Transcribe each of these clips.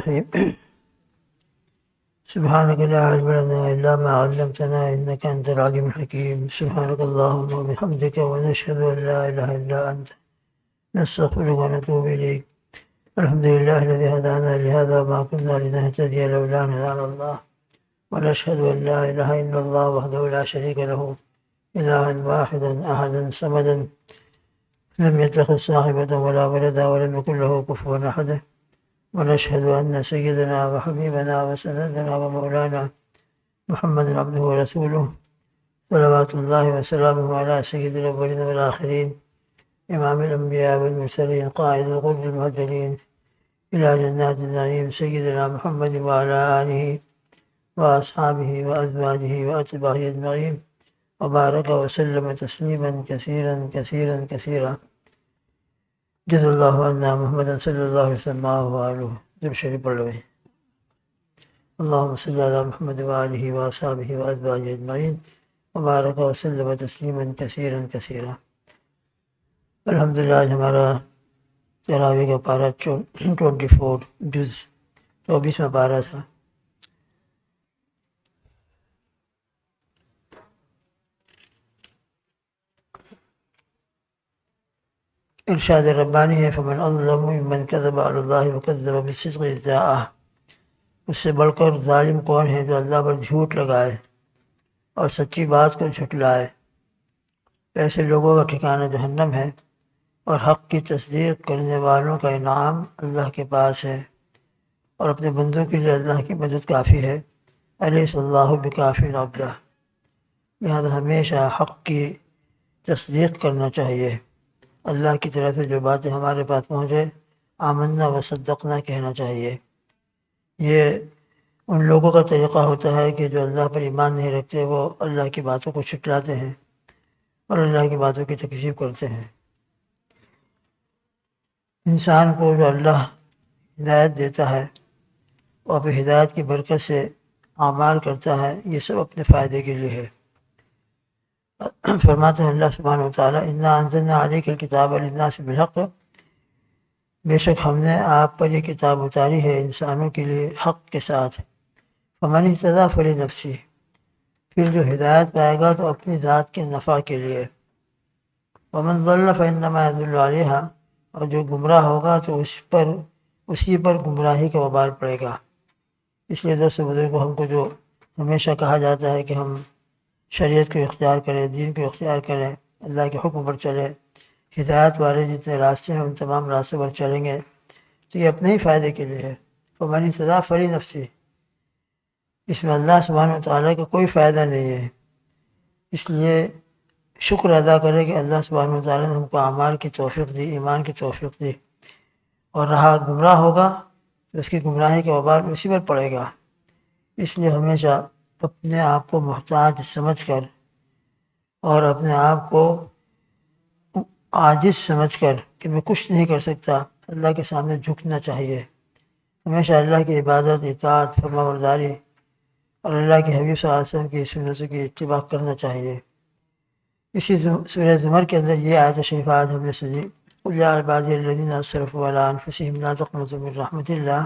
الرحيم سبحانك لا علم لنا إلا ما علمتنا إنك أنت العليم الحكيم سبحانك اللهم وبحمدك ونشهد أن لا إله إلا أنت نستغفرك ونتوب إليك. الحمد لله الذي هدانا لهذا وما كنا لنهتدي لولا أن هدانا الله، ونشهد أن لا إله إلا الله وحده لا شريك له إلها واحدا أحدا صمدا لم يتخذ صاحبة ولا ولدا ولم يكن له كفوا أحد، ونشهد أن سيدنا وحبيبنا وسندنا ومولانا محمد عبده ورسوله صلوات الله وسلامه على سيد الأولين والآخرين إمام الأنبياء والمرسلين قائد الغر المهجلين إلى جنات النعيم سيدنا محمد وعلى آله وأصحابه وأزواجه وأتباعه أجمعين وبارك وسلم تسليما كثيرا كثيرا كثيرا. جزا اللہ عنا محمد صلی اللہ علیہ وسلم وآلہ. جب شریف پڑھ لو. اللہم صلی علی محمد وآلہ وأصحابہ وأزواجہ اجمعین وبارک وسلم تسلیما کثیرا کثیرا. الحمدللہ آج ہمارا تراویح کا پارہ 24 جز 24واں پارہ تھا. ارشاد ربانی ہے فمن اظلم ممن کذب علی اللہ وکذب بالصدق اذ جاءہ. اس سے بڑھ کر ظالم کون ہے جو اللہ پر جھوٹ لگائے اور سچی بات کو جھٹلائے. ایسے لوگوں کا ٹھکانہ جہنم ہے اور حق کی تصدیق کرنے والوں کا انعام اللہ کے پاس ہے، اور اپنے بندوں کے لیے اللہ کی مدد کافی ہے. الیس اللہ بکاف عبدہ. لہذا ہمیشہ حق کی تصدیق کرنا چاہیے. اللہ کی طرف سے جو باتیں ہمارے پاس پہنچے آمنا و صدقنا کہنا چاہیے. یہ ان لوگوں کا طریقہ ہوتا ہے کہ جو اللہ پر ایمان نہیں رکھتے، وہ اللہ کی باتوں کو چھٹلاتے ہیں اور اللہ کی باتوں کی تکذیب کرتے ہیں. انسان کو جو اللہ ہدایت دیتا ہے وہ اپنی ہدایت کی برکت سے اعمال کرتا ہے، یہ سب اپنے فائدے کے لیے ہے. فرماتے ہیں اللہ سبحانہ وتعالیٰ انا انزلنا علیک الکتاب للناس بالحق. بے شک ہم نے آپ پر یہ کتاب اتاری ہے انسانوں کے لیے حق کے ساتھ. فمن اہتدی فلنفسہ. پھر جو ہدایت پائے گا تو اپنی ذات کے نفع کے لیے. ومن ضل فانما يضل علیہا. اور جو گمراہ ہوگا تو اسی پر گمراہی کا وبال پڑے گا. اس لیے دوست بزرگوں، ہم کو جو ہمیشہ کہا جاتا ہے کہ ہم شریعت کو اختیار کریں، دین کو اختیار کریں، اللہ کے حکم پر چلیں، ہدایت والے جتنے راستے ہیں ان تمام راستوں پر چلیں گے تو یہ اپنے ہی فائدے کے لیے ہے. فمن اہتدی فلنفسہ. اس میں اللہ سبحانہ وتعالیٰ کا کوئی فائدہ نہیں ہے. اس لیے شکر ادا کرے کہ اللہ سبحانہ وتعالیٰ نے ہم کو اعمال کی توفیق دی، ایمان کی توفیق دی. اور رہا گمراہ ہوگا تو اس کی گمراہی کا وبال اسی پر پڑے گا. اس لیے ہمیشہ اپنے آپ کو محتاج سمجھ کر اور اپنے آپ کو عاجز سمجھ کر کہ میں کچھ نہیں کر سکتا، اللہ کے سامنے جھکنا چاہیے. ہمیشہ اللہ کی عبادت، اطاعت، فرمانبرداری اور اللہ کے حبیب صلی اللہ علیہ وسلم کی سنتوں کی اتباع کرنا چاہیے. اسی سورہ زمر کے اندر یہ آیت شریف آج ہم نے سنی قل یا عبادی الذین اسرفوا علی انفسہم لا تقنطوا من رحمۃ اللہ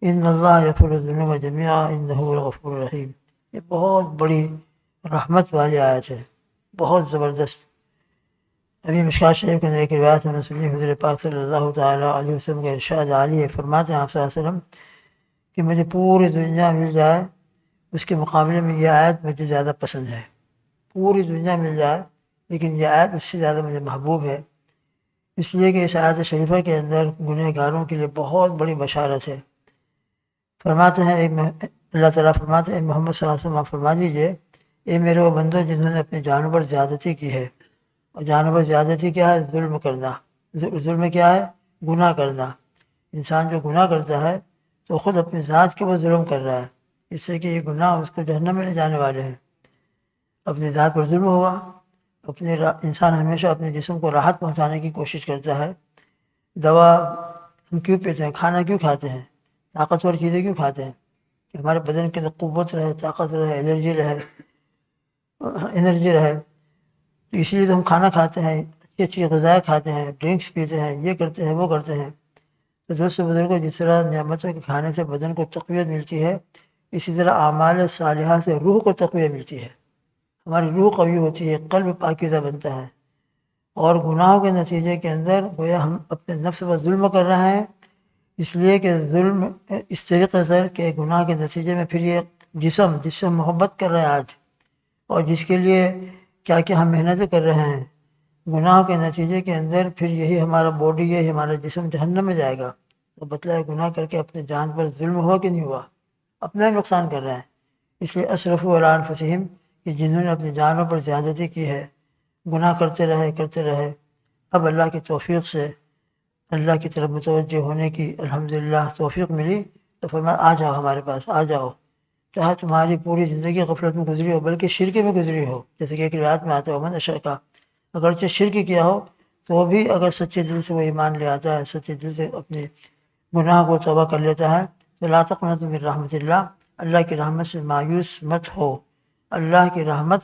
ان اللہ یغفر الذنوب جميعا انہ هو الغفور الرحیم. یہ بہت بڑی رحمت والی آیت ہے، بہت زبردست. ابھی مشکوٰۃ شریف کے اندر ایک روایت ہم نے سنی، حضور پاک صلی اللہ تعالیٰ علیہ وسلم کا ارشاد عالی ہے. فرماتے ہیں آپ صلی اللہ علیہ وسلم کہ مجھے پوری دنیا مل جائے اس کے مقابلے میں یہ آیت مجھے زیادہ پسند ہے. پوری دنیا مل جائے لیکن یہ آیت اس سے زیادہ مجھے محبوب ہے، اس لیے کہ اس آیت شریفہ کے اندر گنہگاروں کے لیے بہت بڑی بشارت ہے. فرماتے ہیں اللہ تعالیٰ فرماتے ہیں محمد صلی اللہ علیہ وسلم آپ فرما دیجئے اے میرے وہ بندوں جنہوں نے اپنے جانوں پر زیادتی کی ہے. اور جانوں پر زیادتی کیا ہے؟ ظلم کرنا. ظلم کیا ہے؟ گناہ کرنا. انسان جو گناہ کرتا ہے تو خود اپنی ذات کے اوپر ظلم کر رہا ہے، اس سے کہ یہ گناہ اس کو جہنم میں لے جانے والے ہیں. اپنی ذات پر ظلم ہوا. انسان ہمیشہ اپنے جسم کو راحت پہنچانے کی کوشش کرتا ہے. دوا ہم کیوں پیتے ہیں؟ کھانا کیوں کھاتے ہیں؟ طاقتور چیزیں کیوں کھاتے ہیں؟ کہ ہمارے بدن کے اندر قوت رہے، طاقت رہے، انرجی رہے. تو اسی لیے تو ہم کھانا کھاتے ہیں، اچھی اچھی غذائیں کھاتے ہیں، ڈرنکس پیتے ہیں، یہ کرتے ہیں وہ کرتے ہیں. تو دوست بزرگوں، جس طرح نعمتوں کے کھانے سے بدن کو تقویت ملتی ہے، اسی طرح اعمال صالحہ سے روح کو تقویت ملتی ہے، ہماری روح قوی ہوتی ہے، قلب پاکیزہ بنتا ہے۔ اور گناہوں کے نتیجے کے اندر گویا ہم اپنے نفس پر ظلم کر رہے ہیں، اس لیے کہ ظلم اس طریقے سے کہ گناہ کے نتیجے میں پھر یہ جسم جس سے ہم محبت کر رہے ہیں آج، اور جس کے لیے کیا کیا ہم محنتیں کر رہے ہیں، گناہ کے نتیجے کے اندر پھر یہی ہمارا باڈی، یہی ہمارا جسم جہنم میں جائے گا۔ تو بتلایا گناہ کر کے اپنے جان پر ظلم ہوا کہ نہیں ہوا، اپنا ہی نقصان کر رہے ہیں۔ اس لیے اسرفوا علی انفسہم، کہ جنہوں نے اپنی جانوں پر زیادتی کی ہے، گناہ کرتے رہے، اب اللہ کی توفیق سے اللہ کی طرف متوجہ ہونے کی الحمدللہ توفیق ملی، تو فرمایا آ جاؤ ہمارے پاس، آ جاؤ، چاہے تمہاری پوری زندگی غفلت میں گزری ہو، بلکہ شرک میں گزری ہو، جیسے کہ ایک روایت میں آتا ہے ومن اشرکا، اگرچہ شرک کیا ہو تو بھی اگر سچے دل سے وہ ایمان لے آتا ہے، سچے دل سے اپنے گناہ کو توبہ کر لیتا ہے، تو لا تقنطوا من رحمت اللہ کی رحمت سے مایوس مت ہو۔ اللہ کی رحمت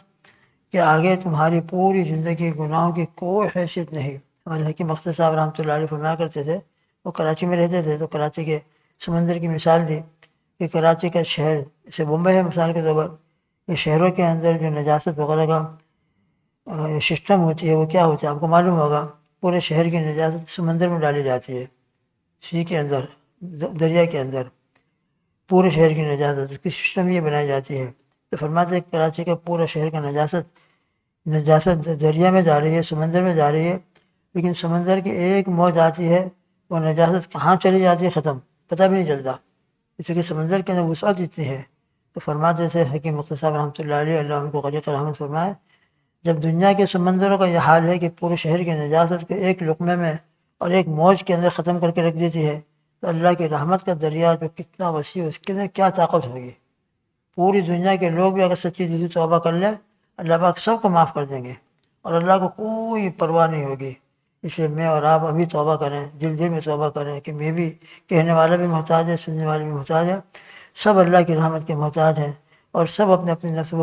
کے آگے تمہاری پوری زندگی گناہوں کی کوئی حیثیت نہیں۔ ہمارے حکیم اختر صاحب رحمۃ اللہ علیہ فرمایا کرتے تھے، وہ کراچی میں رہتے تھے، تو کراچی کے سمندر کی مثال دی کہ کراچی کا شہر، اسے بمبئی ہے مثال کے طور پر، یہ شہروں کے اندر جو نجاست وغیرہ کا سسٹم ہوتی ہے وہ کیا ہوتا ہے آپ کو معلوم ہوگا، پورے شہر کی نجاست سمندر میں ڈالی جاتی ہے، سی کے اندر، دریا کے اندر، پورے شہر کی نجاست، اس کی سسٹم یہ بنائی جاتی ہے۔ تو فرماتے ہیں کراچی کا پورا شہر کا نجاست دریا میں جا رہی ہے، سمندر میں جا رہی ہے، لیکن سمندر کی ایک موج آتی ہے، وہ نجاست کہاں چلی جاتی ہے ختم، پتہ بھی نہیں چلتا، اس لیے کہ سمندر کے اندر وسعت اتنی ہے۔ تو فرماتے تھے حکیم مختار صاحب رحمۃ اللہ علیہ، اللہ ان کو غریق رحمت فرمائے، جب دنیا کے سمندروں کا یہ حال ہے کہ پورے شہر کی نجاست کو ایک لقمے میں اور ایک موج کے اندر ختم کر کے رکھ دیتی ہے، تو اللہ کی رحمت کا دریا جو کتنا وسیع، اس کے اندر کیا طاقت ہوگی۔ پوری دنیا کے لوگ بھی اگر سچی دل سے توبہ کر لیں، اللہ پاک سب کو معاف کر دیں گے، اور اللہ کو کوئی پرواہ نہیں ہوگی۔ اس لیے میں اور آپ ابھی توبہ کریں، دل دل میں توبہ کریں کہ میں بھی، کہنے والا بھی محتاج ہے، سننے والے بھی محتاج ہے، سب اللہ کی رحمت کے محتاج ہیں، اور سب اپنے نفس و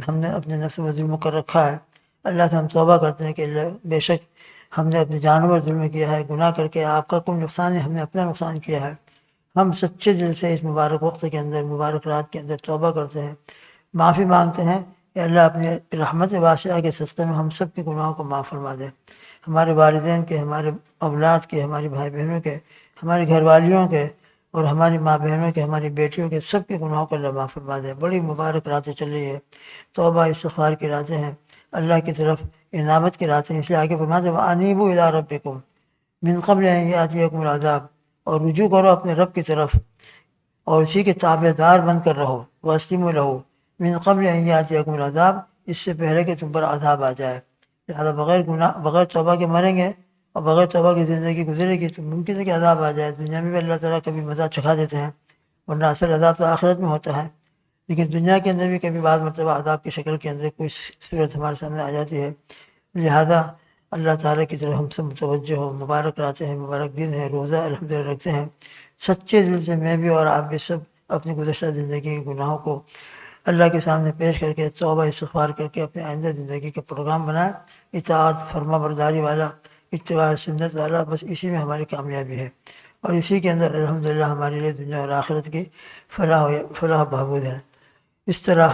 ہم نے اپنے نفس و ظلم کر رکھا ہے۔ اللہ سے ہم توبہ کرتے ہیں کہ اللہ بے شک ہم نے اپنے جانوں پر ظلم کیا ہے، گناہ کر کے آپ کا کوئی نقصان نہیں، ہم نے اپنا نقصان کیا ہے۔ ہم سچے دل سے اس مبارک وقت کے اندر، مبارک رات کے اندر توبہ کرتے ہیں، معافی مانگتے ہیں کہ اللہ اپنے رحمت واسعہ کے صدقے میں ہم سب کے گناہوں کو معاف فرما دے، ہمارے والدین کے، ہمارے اولاد کے، ہمارے بھائی بہنوں کے، ہماری گھر والیوں کے، اور ہماری ماں بہنوں کے، ہماری بیٹیوں کے، سب کے گناہوں کو اللہ معاف فرما دے۔ بڑی مبارک راتیں چل رہی ہے، توبہ استغفار کی راتیں ہیں، اللہ کی طرف انابت کی راتیں ہیں، اس لیے آگے فرماتے ہیں وَأَنِيبُوا إِلَىٰ رَبِّكُمْ مِن قَبْلِ أَن يَأْتِيَكُمُ الْعَذَابُ، اور رجوع کرو اپنے رب کی طرف، اور اسی کے تابع دار بن کر رہو، وَأَسْلِمُوا لَهُ مِن قَبْلِ أَن يَأْتِيَكُمُ الْعَذَابُ، اس سے پہلے کہ تم پر عذاب آ جائے۔ لہٰذا بغیر توبہ کے مریں گے اور بغیر توبہ کی زندگی گزرے گی تو ممکن ہے کہ عذاب آ جائے۔ دنیا میں بھی اللہ تعالیٰ کبھی مزہ چکھا دیتے ہیں، ورنہ اصل عذاب تو آخرت میں ہوتا ہے، لیکن دنیا کے اندر بھی کبھی بعض مرتبہ عذاب کی شکل کے اندر کوئی صورت ہمارے سامنے آ جاتی ہے۔ لہذا اللہ تعالیٰ کی طرف ہم سب متوجہ ہو، مبارک راتیں ہیں، مبارک دن ہے، روزہ الحمدللہ رکھتے ہیں، سچے دل سے میں بھی اور آپ بھی سب اپنی گزشتہ زندگی کے گناہوں کو اللہ کے سامنے پیش کر کے توبہ استغفار کر کے اپنے آئندہ زندگی کا پروگرام بنائیں، اطاعت فرما برداری والا، اتباع سنت والا، بس اسی میں ہماری کامیابی ہے، اور اسی کے اندر الحمدللہ ہمارے لیے دنیا اور آخرت کی فلاح بہبود ہے۔ اس طرح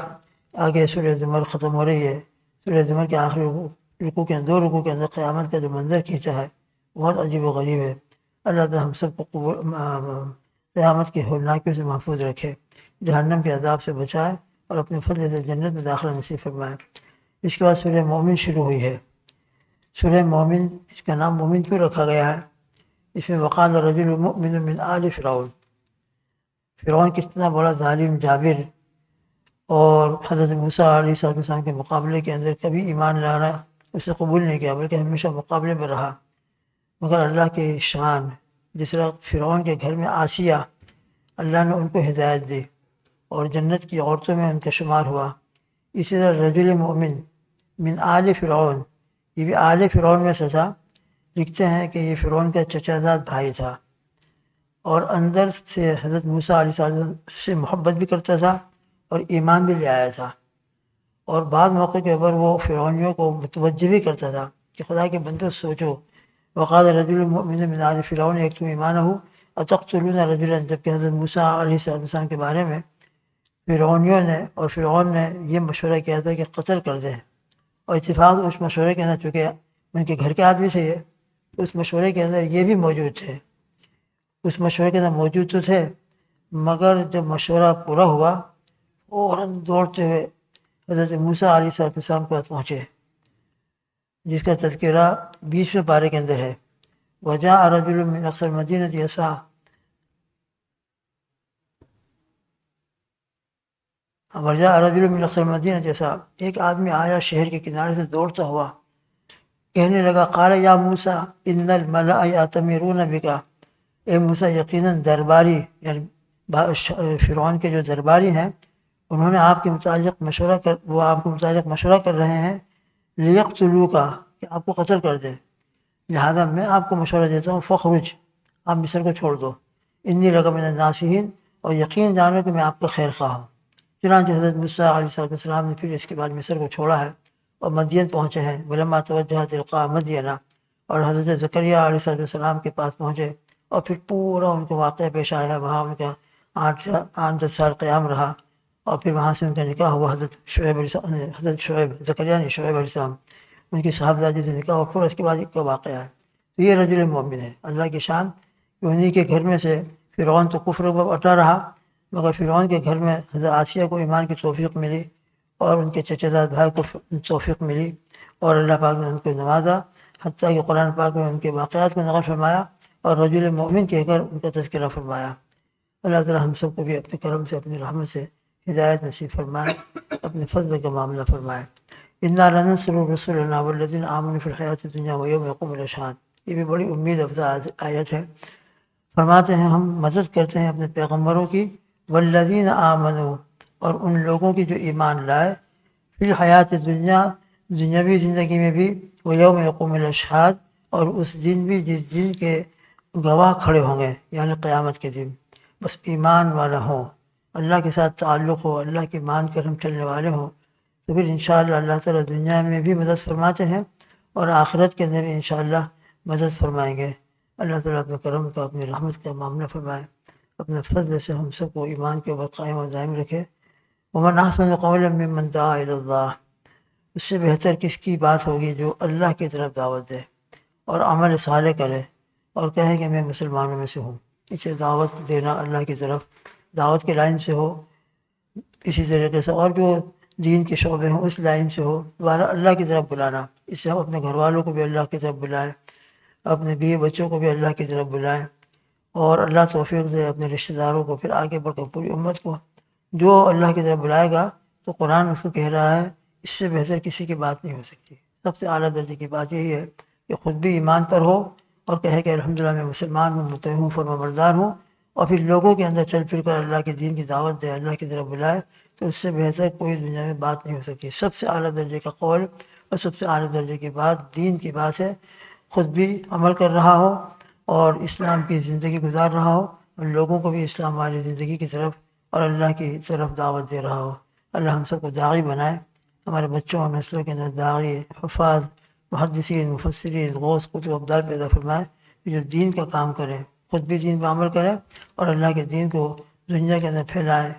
آگے سورہ زمر ختم ہو رہی ہے، سورہ زمر کے آخری رکوع کے اندر، 2 رکوع کے اندر قیامت کا جو منظر کھینچا ہے بہت عجیب و غریب ہے۔ اللہ تعالیٰ ہم سب کو قیامت کی ہولناکیوں سے محفوظ رکھے، جہنم کے عذاب سے بچائے، اور اپنے فضل سے جنت میں داخلہ نصیب فرمائے۔ اس کے بعد سورہ مومن شروع ہوئی ہے۔ سورہ مومن، اس کا نام مومن کیوں رکھا گیا ہے؟ اس میں وقال رجل مؤمن من آل فرعون، فرعون کتنا بڑا ظالم جابر، اور حضرت موسیٰ علیہ السلام کے مقابلے کے اندر کبھی ایمان لانا اسے قبول نہیں کیا، بلکہ ہمیشہ مقابلے میں رہا، مگر اللہ کی شان، جس طرح فرعون کے گھر میں آسیہ، اللہ نے ان کو ہدایت دی اور جنت کی عورتوں میں ان کا شمار ہوا، اسی طرح رجل مومن من آل فرعون، یہ بھی آل فرعون میں سے تھا۔ لکھتے ہیں کہ یہ فرعون کا چچا زاد بھائی تھا، اور اندر سے حضرت موسیٰ علیہ السلام سے محبت بھی کرتا تھا اور ایمان بھی لے آیا تھا، اور بعض موقع کے اوپر وہ فرعونیوں کو متوجہ بھی کرتا تھا کہ خدا کے بندو سوچو، وقال رجل مؤمن من آل فرعون یکتم ایمانہ اتقتلون رجلا، جبکہ حضرت موسیٰ علیہ السلام کے بارے میں فرعونیوں نے اور فرعون نے یہ مشورہ کیا تھا کہ قتل کر دیں، اور اتفاق اس مشورے کے اندر چونکہ ان کے گھر کے آدمی سے یہ، اس مشورے کے اندر یہ بھی موجود تھے، اس مشورے کے اندر موجود تو تھے، مگر جب مشورہ پورا ہوا فوراً دوڑتے ہوئے حضرت موسیٰ علیہ السلام کے پاس پہنچے، جس کا تذکرہ 20ویں پارے کے اندر ہے۔ وجاء رجل من اقصى المدینہ یسعی، وجاء رجل من اقصى المدینہ یسعی، ایک آدمی آیا شہر کے کنارے سے دوڑتا ہوا، کہنے لگا قال یا موسیٰ ان الملأ یأتمرون بک، اے موسیٰ یقیناً درباری یعنی فرعون کے جو درباری ہیں انہوں نے آپ کے متعلق مشورہ کر رہے ہیں لیقتلوک، کہ آپ کو قتل کر دیں، لہذا میں آپ کو مشورہ دیتا ہوں فخرج، آپ مصر کو چھوڑ دو، انی لک من الناصحین، اور یقین جانو کہ میں آپ کا خیر خواہ ہوں۔ چنانچہ حضرت موسیٰ علیہ السلام نے پھر اس کے بعد مصر کو چھوڑا ہے اور مدین پہنچے ہیں، ولما توجہ تلقاء مدینہ، اور حضرت زکریا علیہ السلام کے پاس پہنچے اور پھر پورا ان کو واقعہ پیش آیا، وہاں ان کا 8-10 سال قیام رہا، اور پھر وہاں سے ان کا نکاح ہوا حضرت زکریا نے شعیب علیہ السلام ان کی صاحبزادی سے نکاح، اور پھر اس کے بعد ایک کا واقعہ ہے۔ تو یہ رجل مومن ہے، اللہ کی شان کہ انہی کے گھر میں سے فرعون تو کفر پر اٹا رہا، مگر فرعون کے گھر میں حضرت آسیہ کو ایمان کی توفیق ملی، اور ان کے چچا زاد بھائی کو توفیق ملی، اور اللہ پاک نے ان کو نوازا، حتیٰ کہ قرآن پاک میں ان کے واقعات کو نقل فرمایا اور رجل مومن کہہ کر ان کا تذکرہ فرمایا۔ اللہ تعالیٰ ہم سب کو بھی اپنے کرم سے اپنی رحمت سے ہدایت نصیب فرمائے، اپنے فضل کا معاملہ فرمائے۔ انا لننصر رسلنا والذین آمنوا فی الحیاۃ الدنیا ویوم یقوم الاشہاد، یہ بھی بڑی امید افزا آیت ہے۔ فرماتے ہیں ہم مدد کرتے ہیں اپنے پیغمبروں کی، والذین آمنوا، اور ان لوگوں کی جو ایمان لائے، فی الحیات دنیا، دنیاوی زندگی میں بھی، ویوم یقوم الاشہاد، اور اس دن بھی جس دن کے گواہ کھڑے ہوں گے، یعنی قیامت کے دن۔ بس ایمان والا ہو، اللہ کے ساتھ تعلق ہو، اللہ کی مان کر ہم چلنے والے ہوں، تو پھر انشاءاللہ اللہ تعالیٰ دنیا میں بھی مدد فرماتے ہیں اور آخرت کے اندر بھی انشاءاللہ مدد فرمائیں گے۔ اللہ تعالیٰ اپنے کرم کا، اپنی رحمت کا معاملہ فرمائے، اپنے فضل سے ہم سب کو ایمان کے اوپر قائم و دائم رکھے۔ ومن احسن قولا ممن دعا الی اللہ، اس سے بہتر کس کی بات ہوگی جو اللہ کی طرف دعوت دے اور عمل صالح کرے اور کہے کہ میں مسلمانوں میں سے ہوں۔ اسے دعوت دینا اللہ کی طرف، دعوت کے لائن سے ہو، اسی طریقے سے اور جو دین کے شعبے ہیں اس لائن سے ہو، دوبارہ اللہ کی طرف بلانا، اس سے ہم اپنے گھر والوں کو بھی اللہ کی طرف بلائیں، اپنے بیوی بچوں کو بھی اللہ کی طرف بلائیں، اور اللہ توفیق دے اپنے رشتہ داروں کو، پھر آگے بڑھ کر پوری امت کو۔ جو اللہ کی طرف بلائے گا تو قرآن اس کو کہہ رہا ہے اس سے بہتر کسی کی بات نہیں ہو سکتی۔ سب سے اعلیٰ درجے کی بات یہی ہے کہ خود بھی ایمان پر ہو اور کہے کہ الحمدللہ میں مسلمان ہوں، مطیع ہوں، فرمانبردار ہوں، اور پھر لوگوں کے اندر چل پھر کر اللہ کے دین کی دعوت دے، اللہ کی طرف بلائے، تو اس سے بہتر کوئی دنیا میں بات نہیں ہو سکتی۔ سب سے اعلیٰ درجے کا قول اور سب سے اعلیٰ درجے کی بات دین کی بات ہے، خود بھی عمل کر رہا ہو اور اسلام کی زندگی گزار رہا ہو، اور لوگوں کو بھی اسلام والی زندگی کی طرف اور اللہ کی طرف دعوت دے رہا ہو۔ اللہ ہم سب کو داعی بنائے، ہمارے بچوں اور نسلوں کے اندر داعی، حفاظ، محدثین، مفسرین، غوث، قطب ابدال پیدا فرمائے جو دین کا کام کریں، خود بھی دین پر عمل کریں اور اللہ کے دین کو دنیا کے اندر پھیلائے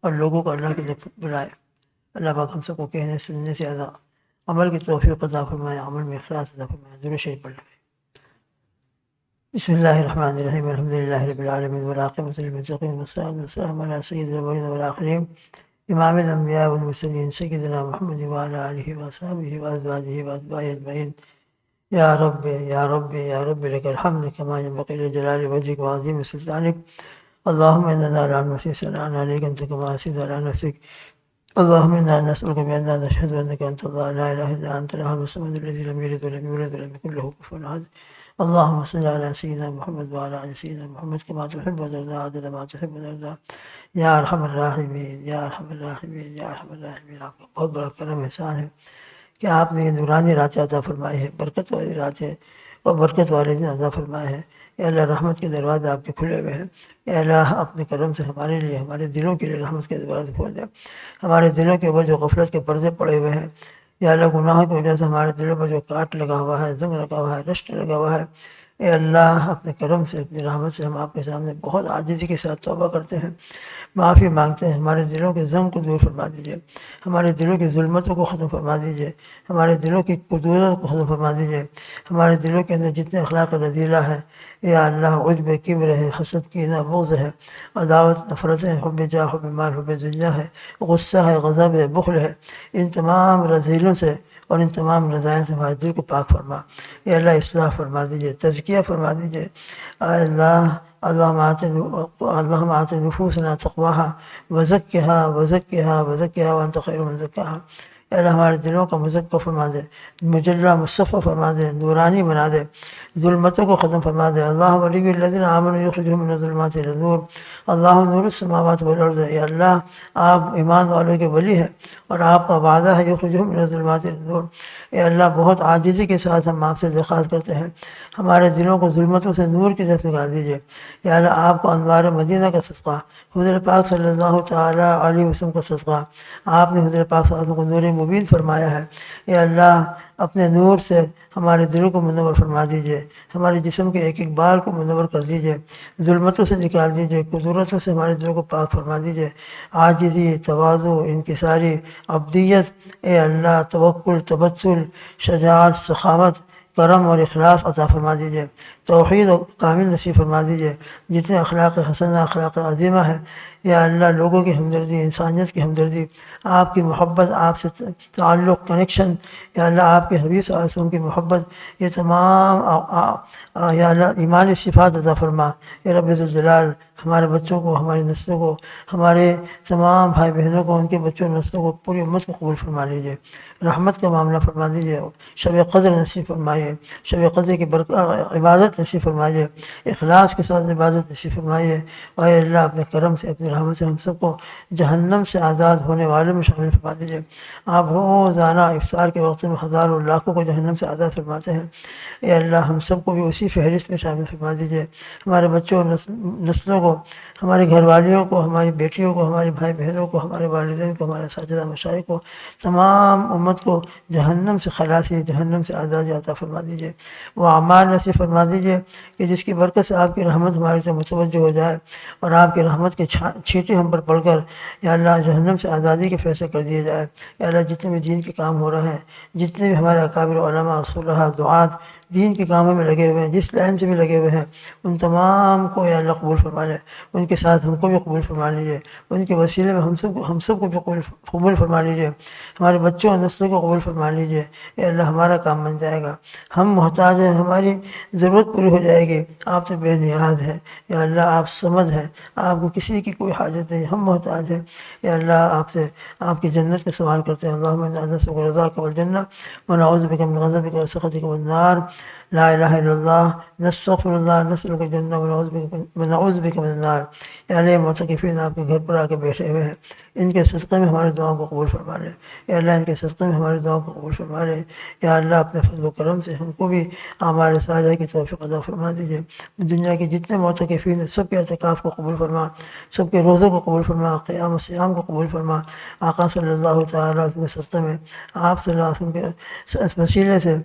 اور لوگوں کو اللہ کی طرف بلائے۔ اللہ پاک ہم سب کو کہنے سننے سے عمل کی توفیق عطا فرمائے، عمل میں اخلاص عطا فرمائے۔ درود شریف پڑھ لیں۔ بسم اللہ الرحمن الرحیم، الحمد للہ رب العالمین والعاقبۃ للمتقین والصلاۃ والسلام علی سید الاولین والآخرین امام الانبیاء والمرسلین سیدنا محمد وعلی آلہ وصحبہ وازواجہ واتباعہ اجمعین۔ یا رب یا رب یا رب لک الحمد کما ینبغی لجلال وجهک وعظیم سلطانک، اللهم انا لا نحصي ثناء عليك انت كما اثنيت على نفسك، اللهم انا نسألك بأننا نشهد انك انت الله لا اله الا انت الاحد الصمد الذي لم يلد ولم يولد ولم يكن له كفوا احد، اللهم صل على سيدنا محمد وعلى ال سيدنا محمد كما تحب وترضى عدد ما تحب وترضى یا ارحم الراحمین یا ارحم الراحمین یا ارحم الراحمین۔ آپ کا بہت بڑا کرم احسان ہے کہ آپ نے یہ نورانی راتیں عطا فرمائی ہے، برکت والی راتیں اور برکت والے دن عطا فرمائے ہیں۔ یا اللہ رحمت کے دروازے آپ کے کھلے ہوئے ہیں، یا اللہ اپنے کرم سے ہمارے لیے، ہمارے دلوں کے لیے رحمت کے دروازے کھول دیں۔ ہمارے دلوں کے اوپر جو غفلت کے پردے پڑے ہوئے ہیں، یا اللہ گناہوں کی وجہ سے ہمارے دلوں پر جو کاٹ لگا ہوا ہے، زنگ لگا ہوا ہے، رشٹ لگا ہوا ہے، اے اللہ اپنے کرم سے اپنی رحمت سے ہم آپ کے سامنے بہت عاجزی کے ساتھ توبہ کرتے ہیں، معافی مانگتے ہیں۔ ہمارے دلوں کے زنگ کو دور فرما دیجیے، ہمارے دلوں کی ظلمتوں کو ختم فرما دیجیے، ہمارے دلوں کی کدورت کو ختم فرما دیجیے، ہمارے دلوں کے اندر جتنے اخلاق رذیلہ ہے یا اللہ، عجب، کبر ہے، حسد، کینہ، بغض ہے، عداوت، نفرت ہے، حب جاہ، حب مال، حب دنیا ہے، غصہ ہے، غضب ہے، بخل ہے، ان تمام رذیلوں سے اور ان تمام رذائل سے ہمارے دل کو پاک فرما۔ یا اللہ اصلاح فرما دیجیے، تزکیہ فرما دیجیے۔ اے اللہ، اللہم آت نفوسنا تقواہا وزکھا وانت خیر من زکاہا۔ اے اللہ ہمارے دلوں کا مزکہ فرما دے، مجلہ مصفہ فرما دے، نورانی بنا دے، ظلمتوں کو ختم فرما دے۔ اللہ ولی الذین آمنوا یخرجهم من الظلمات الی النور، اللہ نور السماوات والارض۔ اے اللہ آپ ایمان والوں کے ولی ہیں اور آپ کا وعدہ ہے یخرجهم من الظلمات الی النور۔ اے اللہ بہت عاجزی کے ساتھ ہم آپ سے درخواست کرتے ہیں، ہمارے دلوں کو ظلمتوں سے نور کی طرف نکال دیجیے۔ یا اللہ آپ کو انوار مدینہ کا صدقہ، حضور پاک صلی اللہ تعالیٰ علیہ وسلم کا صدقہ، آپ نے حضور پاک صلی اللہ علیہ وسلم کو نور مبین فرمایا ہے۔ یا اللہ اپنے نور سے ہمارے دلوں کو منور فرما دیجیے، ہمارے جسم کے ایک ایک بال کو منور کر دیجیے، ظلمتوں سے نکال دیجیے، قدرتوں سے ہمارے دلوں کو پاک فرما دیجیے۔ عاجزی، تواضع، انکساری، عبدیت، اے اللہ توکل، تبتل، شجاعت، سخاوت، کرم اور اخلاص عطا فرما دیجیے، توحید و کامل نصیب فرما دیجیے۔ جتنے اخلاق حسنہ، اخلاق عظیمہ ہے یا اللہ، لوگوں کی ہمدردی، انسانیت کی ہمدردی، آپ کی محبت، آپ سے تعلق، کنیکشن، یا اللہ آپ کے حبیب صلی اللہ علیہ وسلم کی محبت، یہ تمام یا اللہ ایمانی صفات عطا فرما۔ اے رب ذوالجلال ہمارے بچوں کو، ہماری نسلوں کو، ہمارے تمام بھائی بہنوں کو، ان کے بچوں نسلوں کو، پوری امت کو قبول فرما لیجیے، رحمت کا معاملہ فرما دیجیے، شب قدر نصیب فرمائیے، شب قدر کی عبادت نصیب فرمائیے، اخلاص کے ساتھ عبادت نصیب فرمائیے۔ اور اے اللہ اپنے کرم سے، اپنی رحمت سے ہم سب کو جہنم سے آزاد ہونے والوں میں شامل فرما دیجیے۔ آپ روزانہ افطار کے وقت میں ہزاروں لاکھوں کو جہنم سے آزاد فرماتے ہیں، اے اللہ ہم سب کو بھی اسی فہرست میں شامل فرما دیجیے۔ ہمارے بچوں، نسلوں کو، ہمارے گھر والیوں کو، ہماری بیٹیوں کو، ہمارے بھائی بہنوں کو، ہمارے والدین کو، ہمارے اساتذہ مشائخ کو، تمام امت کو جہنم سے خلاصی، جہنم سے آزادی عطا فرما دیجیے۔ وہ اعمال نصیب فرما دیجیے کہ جس کی برکت سے آپ کی رحمت ہمارے سے متوجہ ہو جائے اور آپ کی رحمت کے چھینٹے ہم پر پڑھ کر یا اللہ جہنم سے آزادی کے فیصلے کر دیے جائے۔ یا اللہ جتنے بھی دین کے کام ہو رہے ہیں، جتنے بھی ہمارے اکابر علماء، صلحاء، دعات دین کے کاموں میں لگے ہوئے ہیں، جس لائن سے بھی لگے ہوئے ہیں، ان تمام کو یا اللہ قبول فرما لے، ان کے ساتھ ہم کو بھی قبول فرما لیجیے، ان کے وسیلے میں ہم سب کو بھی قبول فرما لیجیے، ہمارے بچوں اور نسلوں کو قبول فرما لیجیے۔ اے اللہ ہمارا کام بن جائے گا، ہم محتاج ہیں، ہماری ضرورت پوری ہو جائے گی، آپ تو بے نیاز ہے۔ یا اللہ آپ صمد ہیں، آپ کو کسی کی کوئی حاجت نہیں، ہم محتاج ہیں۔ یا اللہ آپ سے آپ کی جنت کے سوال کرتے ہیں، اللہم انا نسألک رضاک والجنہ ونعوذ بک من غضبک وسخطک والنار۔ لا الہ الا اللہ، نستغفر اللہ، نسألک الجنہ ونعوذ بک من النار۔ یا اللہ معتکفین آپ کے گھر پر آ کے بیٹھے ہوئے ہیں، ان کے صدقے میں ہمارے دعاؤں کو قبول فرما لے۔ یا اللہ ان کے صدقے میں ہمارے دعاؤں کو قبول فرما لے۔ یا اللہ اپنے فضل و کرم سے ہم کو بھی اعمال صالحہ کی توفیق عطا فرما دیجیے۔ دنیا کے جتنے معتکفین ہیں سب کے اعتکاف کو قبول فرما، سب کے روزوں کو قبول فرما، قیام و صیام کو قبول فرما۔ آقا صلی اللہ تعالیٰ علیہ وسلم کے صدقے میں، آپ صلی اللہ علیہ وسلم کے وسیلے سے،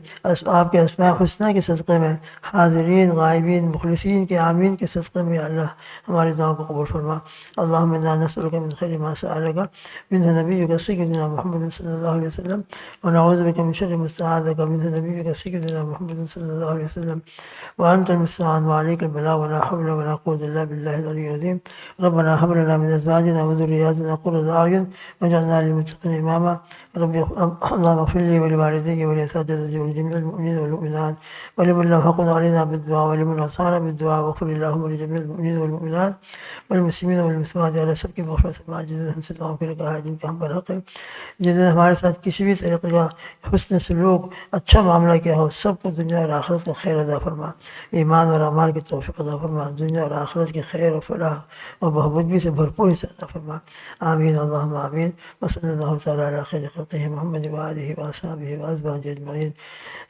آپ کے اسماء الحسنی کے صدقے میں، حاضرین، غائبین، مخلصین کے آمین کے صدقے میں، یا اللہ ہماری دعاؤں کو قبول فرما۔ اللہم انا نسألک من خیر ما سألک منہ نبیک سیدنا محمد صلی اللہ علیہ وسلم ونعوذ بک من شر ما استعاذک منہ نبیک سیدنا محمد صلی اللہ علیہ وسلم وانت المستعان وعلیک البلاغ ولا حول ولا قوة الا باللہ العلی العظیم۔ ربنا هب لنا من ازواجنا وذرياتنا قرة اعین واجعلنا للمتقین اماما۔ رب اللهم اغفر لي ولوالدي ولأساتذتي ولجميع المؤمنين والمؤمنات ولمن له حق علينا بالدعاء ولمن وصانا بالدعاء، واغفر اللهم لجميع المؤمنين والمؤمنات والمسلمين والمسلمات على سب کی مغفرت فرما، جنہیں ہم سے دعاؤں کے لگا ہے، جن کا ہم پر حق ہے، جنہوں نے ہمارے ساتھ کسی بھی طریقے کا حسن سلوک، اچھا معاملہ کیا ہو، سب کو دنیا اور آخرت کا خیر عطا فرما، ایمان اور اعمال کی توفیق عطا فرما، دنیا اور آخرت کی خیر و فلاح اور بہبودی سے بھرپور حصہ عطا فرما۔ آمین اللہم آمین۔ وصلی اللہ تعالیٰ علی خیر خلقہ محمد وآلہ وصحبہ وازواجہ اجمعین۔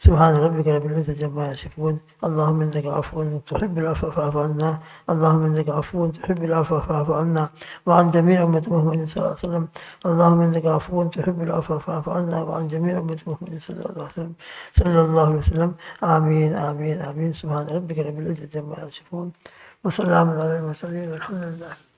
سبحان ربک رب العزۃ العزة عما يصفون اللهم إنك عفو تحب العفو فاعف عنا اللهم إنك عفو تحب العفو فاعف عنا وعن جميع أمة محمد صلى الله عليه وسلم اللهم إنك عفو تحب العفو فاعف عنا وعن جميع أمة محمد صلى الله عليه وسلم آمين آمين آمين سبحان ربك رب العزة عما يصفون وسلام على المرسلين والحمد لله.